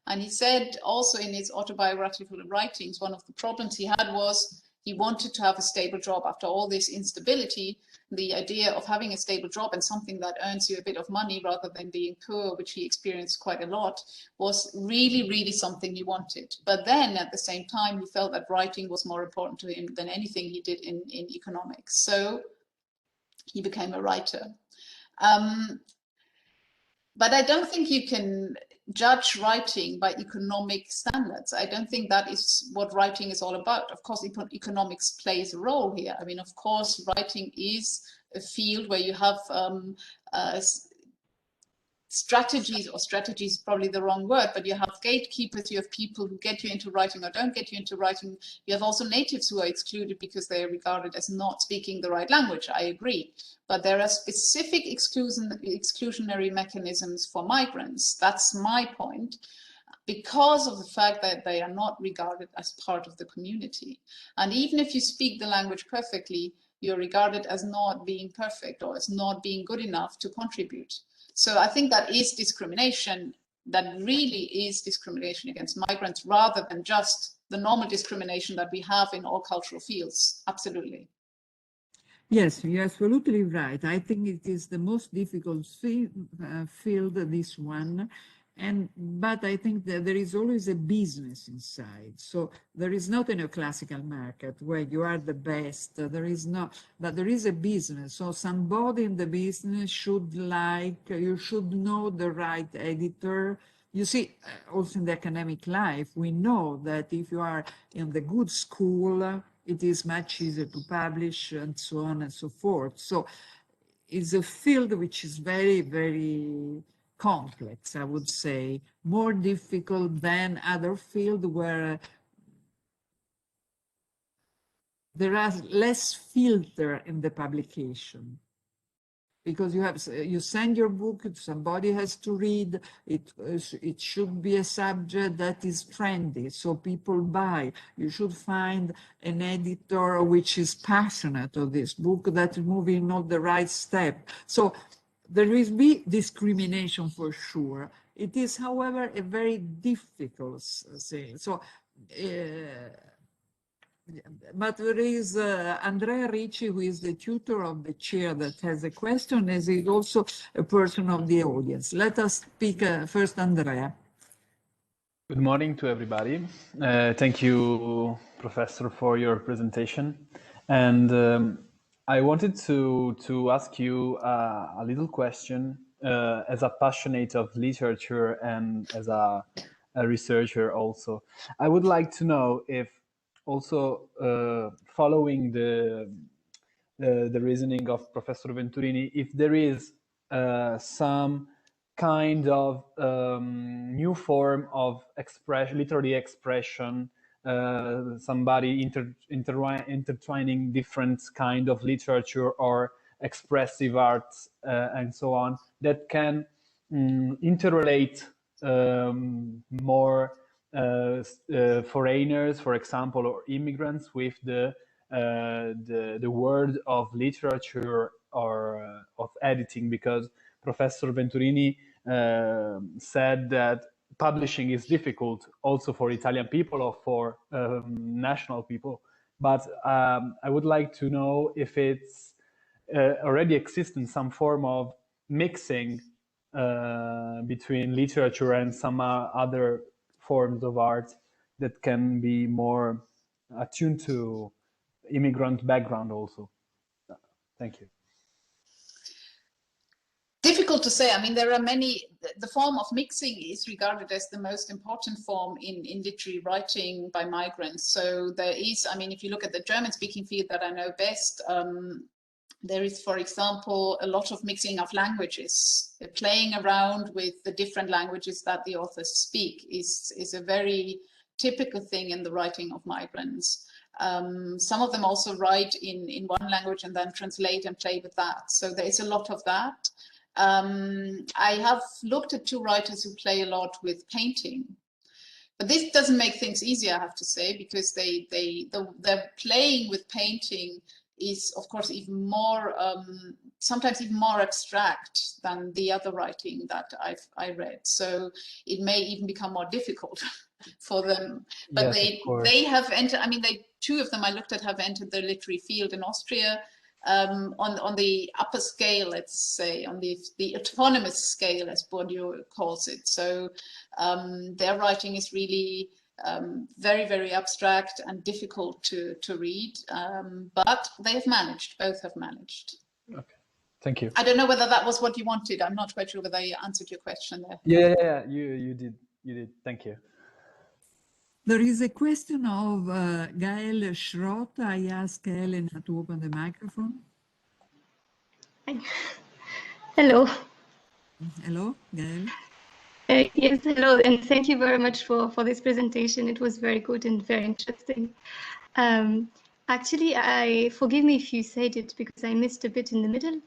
And he said also in his autobiographical writings, one of the problems he had was he wanted to have a stable job after all this instability. The idea of having a stable job and something that earns you a bit of money rather than being poor, which he experienced quite a lot, was really, really something he wanted. But then at the same time, he felt that writing was more important to him than anything he did in economics. So he became a writer. But I don't think you can judge writing by economic standards. I don't think that is what writing is all about. Of course, economics plays a role here. I mean, of course, writing is a field where you have strategies, or strategy is probably the wrong word, but you have gatekeepers, you have people who get you into writing or don't get you into writing. You have also natives who are excluded because they are regarded as not speaking the right language. I agree. But there are specific exclusionary mechanisms for migrants. That's my point. because of the fact that they are not regarded as part of the community. And even if you speak the language perfectly, you're regarded as not being perfect or as not being good enough to contribute. So I think that is discrimination, that really is discrimination against migrants, rather than just the normal discrimination that we have in all cultural fields. Absolutely. Yes, you're absolutely right. I think it is the most difficult field, this one. But I think that there is always a business inside. So there is not a neoclassical market where you are the best. There is not, but there is a business. So somebody in the business should you should know the right editor. You see, also in the academic life, we know that if you are in the good school, it is much easier to publish and so on and so forth. So it's a field which is very, very complex, I would say, more difficult than other fields where there are less filter in the publication. Because you send your book, somebody has to read, it should be a subject that is trendy, so people buy. You should find an editor which is passionate of this book, that is moving on the right step. So there will be discrimination for sure. It is, however, a very difficult thing. So, but there is Andrea Ricci, who is the tutor of the chair, that has a question, as is also a person of the audience. Let us speak first, Andrea. Good morning to everybody. Thank you, Professor, for your presentation. And I wanted to ask you a little question as a passionate of literature and as a researcher also. I would like to know if also following the reasoning of Professor Venturini, if there is some kind of new form of literary expression, somebody intertwining different kind of literature or expressive arts and so on, that can interrelate more foreigners, for example, or immigrants with the world of literature or of editing, because Professor Venturini said that publishing is difficult also for Italian people or for national people. But I would like to know if it's already exists in some form of mixing between literature and some other forms of art that can be more attuned to immigrant background also. Thank you. Difficult to say. I mean, there are many. The form of mixing is regarded as the most important form in literary writing by migrants. So there is, I mean, if you look at the German-speaking field that I know best, there is, for example, a lot of mixing of languages. Playing around with the different languages that the authors speak is a very typical thing in the writing of migrants. Some of them also write in one language and then translate and play with that. So there is a lot of that. I have looked at two writers who play a lot with painting. But this doesn't make things easier, I have to say, because they're playing with painting is, of course, even more, sometimes even more abstract than the other writing that I read. So it may even become more difficult for them. But yes, they have entered, I mean, two of them I looked at have entered the literary field in Austria on the upper scale, let's say, on the autonomous scale, as Bourdieu calls it. So their writing is really very, very abstract and difficult to read, but they have managed, both have managed. Okay, thank you. I don't know whether that was what you wanted. I'm not quite sure whether I answered your question there. Yeah, you did. Thank you. There is a question of Gael Schrott. I ask Elena to open the microphone. Hello. Hello, Gael. Yes, hello, and thank you very much for this presentation. It was very good and very interesting. Actually, forgive me if you said it because I missed a bit in the middle,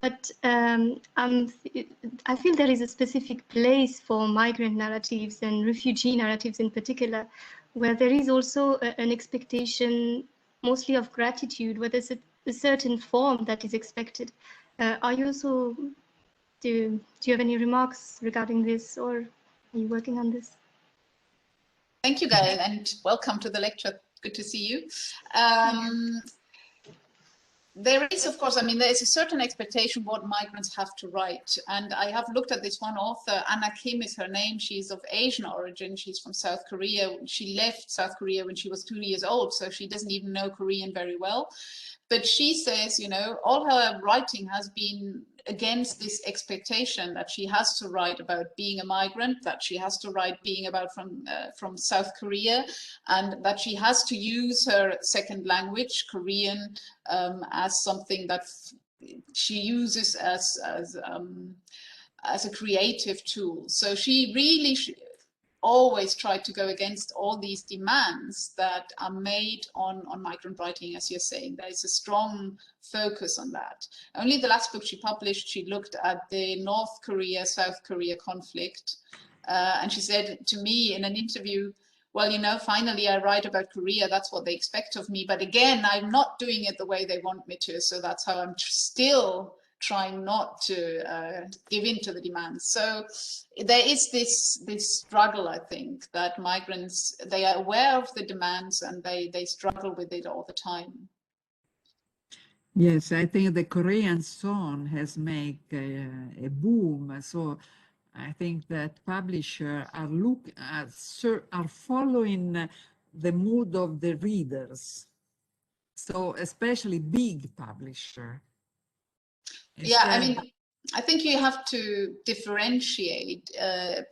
but I feel there is a specific place for migrant narratives and refugee narratives in particular, where there is also an expectation mostly of gratitude, where there's a certain form that is expected. Are you also, do you have any remarks regarding this, or are you working on this? Thank you, Gail, and welcome to the lecture. Good to see you. There is, of course, I mean, there is a certain expectation what migrants have to write. And I have looked at this one author, Anna Kim is her name. She's of Asian origin. She's from South Korea. She left South Korea when she was 2 years old, so she doesn't even know Korean very well. But she says, you know, all her writing has been against this expectation that she has to write about being a migrant, that she has to write being about from South Korea, and that she has to use her second language, Korean, as something that she uses as a creative tool. So she really always tried to go against all these demands that are made on migrant writing, as you're saying. There is a strong focus on that. Only the last book she published, she looked at the North Korea-South Korea conflict. And she said to me in an interview, well, you know, finally I write about Korea, that's what they expect of me. But again, I'm not doing it the way they want me to. So that's how I'm still trying not to give in to the demands. So there is this struggle, I think, that migrants, they are aware of the demands and they struggle with it all the time. Yes, I think the Korean song has made a boom. So I think that publishers are following the mood of the readers. So especially big publisher. Yeah, I mean, I think you have to differentiate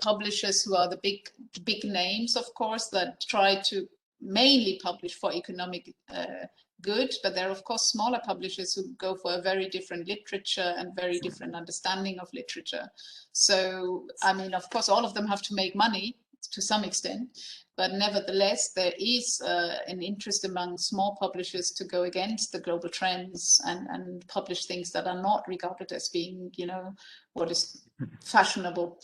publishers who are the big names, of course, that try to mainly publish for economic good, but there are, of course, smaller publishers who go for a very different literature and very different understanding of literature. So, I mean, of course, all of them have to make money to some extent, but nevertheless, there is an interest among small publishers to go against the global trends and publish things that are not regarded as being, you know, what is fashionable.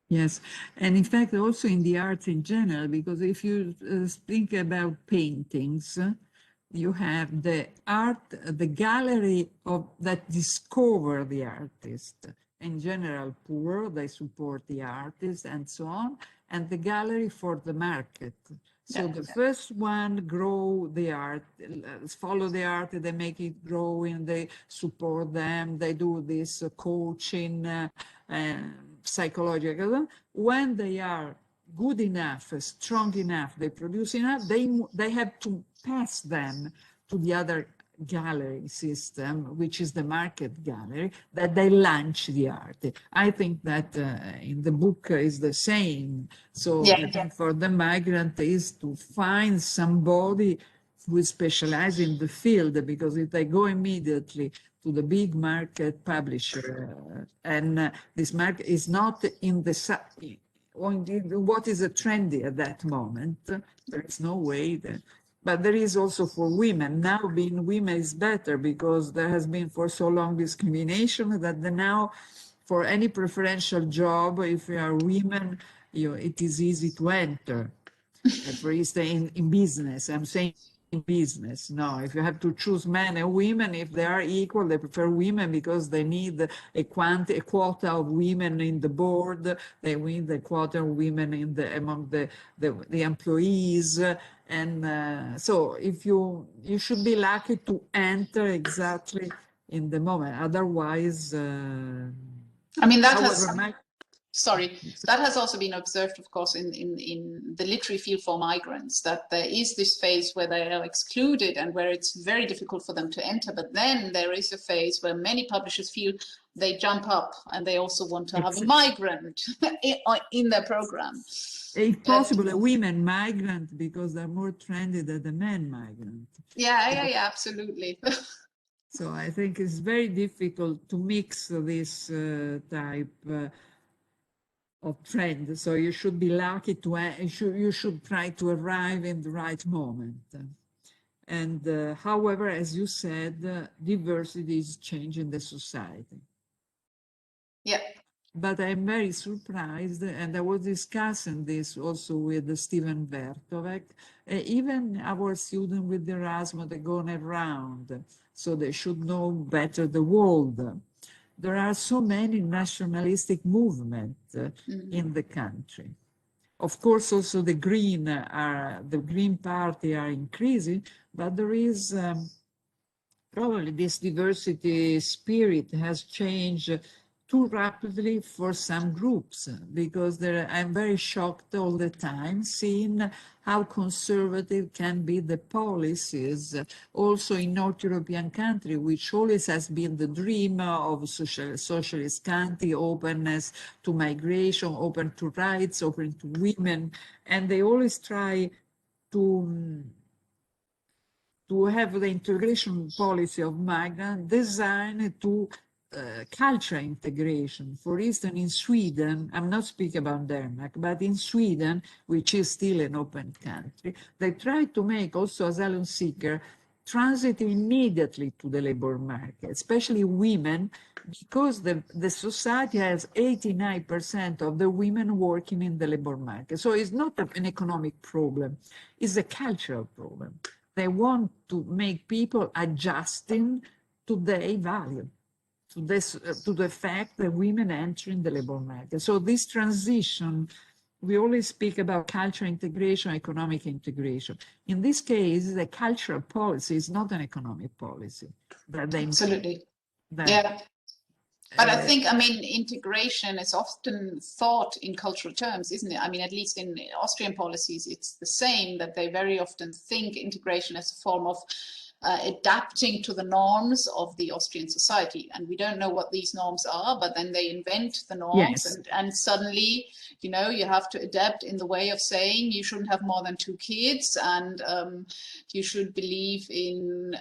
Yes, and in fact, also in the arts in general, because if you think about paintings, you have the art, the gallery that discover the artist. In general, poor, they support the artist and so on, and the gallery for the market. So the first one grow the art, follow the art, they make it grow and they support them, they do this coaching, psychological. When they are good enough, strong enough, they produce enough, they have to pass them to the other gallery system, which is the market gallery, that they launch the art. I think that in the book is the same. So I think for the migrant is to find somebody who is specialized in the field, because if they go immediately to the big market publisher and this market is not in the what is trendy at that moment, there is no way that. But there is also for women. Now being women is better because there has been for so long discrimination that now for any preferential job, if you are women, it is easy to enter. For instance, in business, I'm saying in business. No, if you have to choose men and women, if they are equal, they prefer women because they need a quota of women in the board. They need the quota of women among the employees. And so if you should be lucky to enter exactly in the moment. Otherwise, I mean, that that has also been observed, of course, in the literary field for migrants, that there is this phase where they are excluded and where it's very difficult for them to enter. But then there is a phase where many publishers feel they jump up and they also want to have a migrant in their program. If possible, a women migrant, because they're more trendy than the men migrant. Yeah, absolutely. So I think it's very difficult to mix this type of trend. So you should be lucky to, you should try to arrive in the right moment. And however, as you said, diversity is changing the society. Yeah. But I'm very surprised, and I was discussing this also with Steven Vertovec, even our students with Erasmus, they're going around, so they should know better the world. There are so many nationalistic movements in the country. Of course, also the Green Party are increasing, but there is probably this diversity spirit has changed too rapidly for some groups, because I'm very shocked all the time seeing how conservative can be the policies also in North European country, which always has been the dream of socialist country, openness to migration, open to rights, open to women, and they always try to have the integration policy of migrants designed to cultural integration. For instance, in Sweden, I'm not speaking about Denmark, but in Sweden, which is still an open country, they try to make also asylum seeker transit immediately to the labor market, especially women, because the society has 89% of the women working in the labor market. So it's not an economic problem, it's a cultural problem. They want to make people adjusting to their value, to the fact that women enter in the labor market. So this transition, we always speak about cultural integration, economic integration. In this case, the cultural policy is not an economic policy. Absolutely. Yeah. But I think, I mean, integration is often thought in cultural terms, isn't it? I mean, at least in Austrian policies, it's the same, that they very often think integration as a form of adapting to the norms of the Austrian society. And we don't know what these norms are, but then they invent the norms. Yes. And suddenly, you know, you have to adapt in the way of saying you shouldn't have more than 2 kids, and you should believe in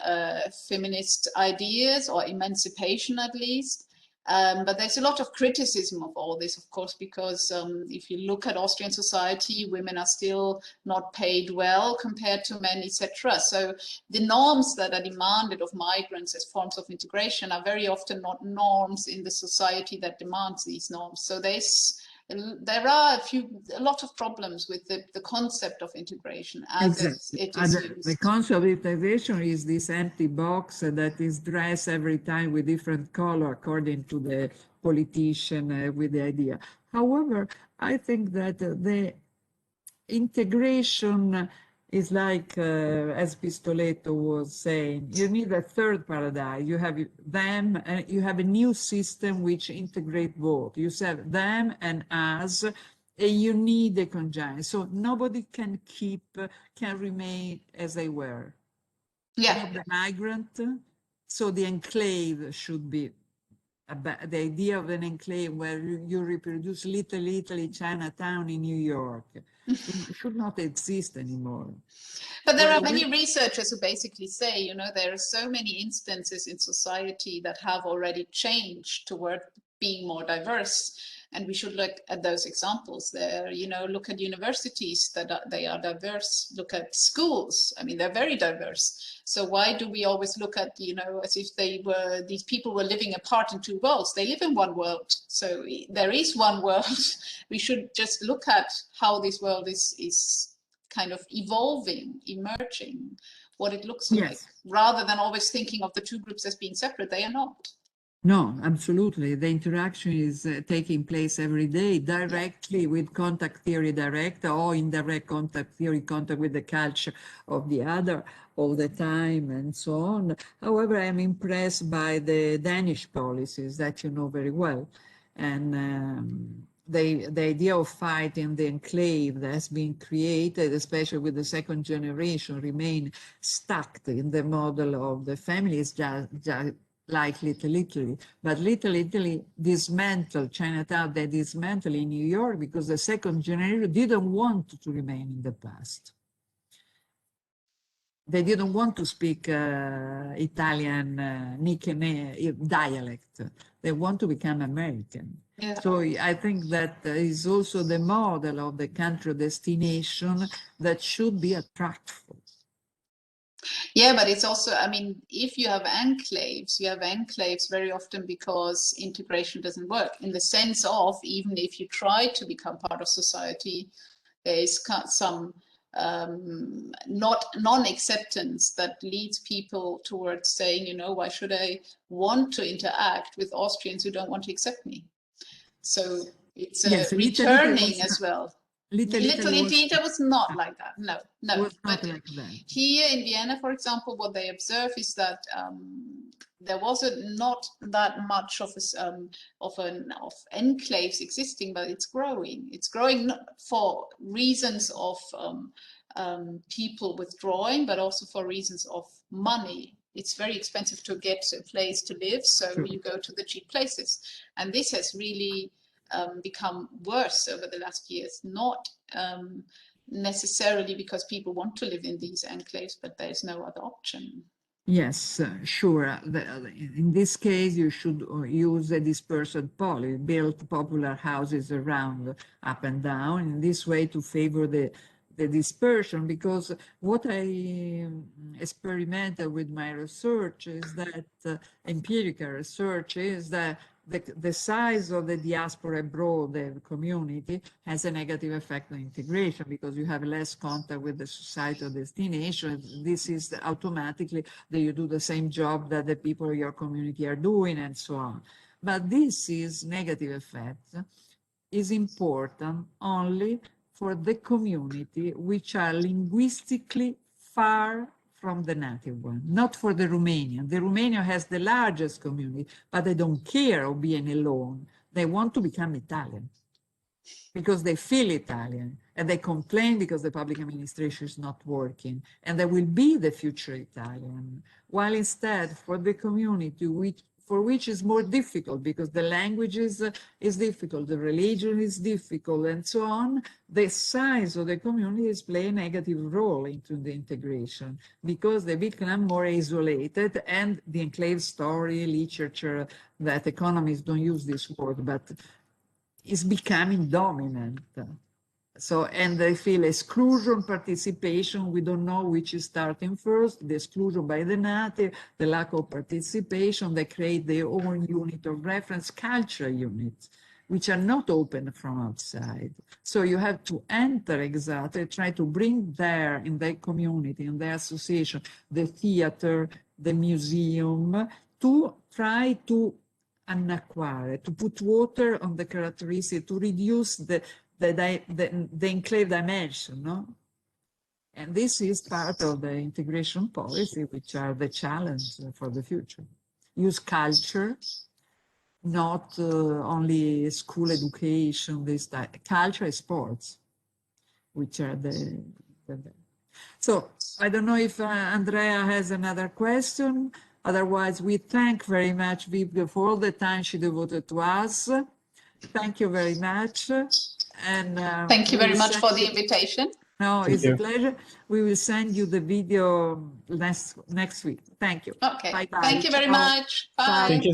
feminist ideas or emancipation at least. But there's a lot of criticism of all this, of course, because if you look at Austrian society, women are still not paid well compared to men, etc. So the norms that are demanded of migrants as forms of integration are very often not norms in the society that demands these norms. So there are a lot of problems with the concept of integration as it is used. The concept of integration is this empty box that is dressed every time with different color according to the politician with the idea. However, I think that the integration is like, as Pistoletto was saying, you need a third paradigm. You have them, and you have a new system which integrate both. You have them and us, and you need a conjunction. So nobody can remain as they were. Yeah. The migrant, so the enclave should be the idea of an enclave where you reproduce Little Italy, Chinatown in New York. It should not exist anymore. But there are many researchers who basically say, you know, there are so many instances in society that have already changed toward being more diverse. And we should look at those examples there, you know, look at universities they are diverse, look at schools. I mean, they're very diverse. So why do we always look at, you know, as if these people were living apart in 2 worlds? They live in one world. So there is one world. We should just look at how this world is kind of evolving, emerging, what it looks like, rather than always thinking of the 2 groups as being separate. They are not. No, absolutely. The interaction is taking place every day, directly with contact theory direct, or indirect contact theory, contact with the culture of the other all the time, and so on. However, I'm impressed by the Danish policies that you know very well. And the idea of fighting the enclave that has been created, especially with the second generation, remain stuck in the model of the family, is just like Little Italy. But Little Italy dismantled Chinatown, they dismantled in New York because the second generation didn't want to remain in the past. They didn't want to speak Italian dialect. They want to become American. Yeah. So I think that is also the model of the country destination that should be attractive. Yeah, but it's also, I mean, if you have enclaves, very often because integration doesn't work, in the sense of, even if you try to become part of society, there is some non-acceptance that leads people towards saying, you know, why should I want to interact with Austrians who don't want to accept me? So it's Yes, returning as well. Little Italy was not like that. No. Was not But like that. here in Vienna, for example, what they observe is that there was not that much of enclaves existing, but it's growing. It's growing for reasons of people withdrawing, but also for reasons of money. It's very expensive to get a place to live, so you go to the cheap places, and this has really become worse over the last years, not necessarily because people want to live in these enclaves, but there's no other option. Yes, sure. In this case, you should use a dispersed policy, build popular houses around, up and down, in this way to favor the dispersion, because what I experimented with my research is that empirical research is that the size of the diaspora abroad, the community, has a negative effect on integration, because you have less contact with the societal destination. This is automatically that you do the same job that the people of your community are doing, and so on. But this is negative effect is important only for the community which are linguistically far from the native one, not for the Romanian. The Romanian has the largest community, but they don't care of being alone. They want to become Italian because they feel Italian, and they complain because the public administration is not working, and they will be the future Italian. While instead, for the community for which is more difficult because the language is difficult, the religion is difficult, and so on, the size of the community is playing a negative role into the integration because they become more isolated, and the enclave story, literature, that economists don't use this word, but is becoming dominant. So, and they feel exclusion, participation, we don't know which is starting first, the exclusion by the native, the lack of participation, they create their own unit of reference, cultural units, which are not open from outside. So you have to enter exactly, try to bring there in their community, in their association, the theater, the museum, to try to annacquare, to put water on the characteristic, to reduce the enclave dimension, no? And this is part of the integration policy, which are the challenge for the future. Use culture, not only school education, this type. Culture and sports, which are the. So I don't know if Andrea has another question. Otherwise, we thank very much Wiebke for all the time she devoted to us. Thank you very much. And thank you very much for the invitation. No, it's a pleasure. We will send you the video next week. Thank you. Okay. Bye-bye. Thank you very much. Bye. Thank you.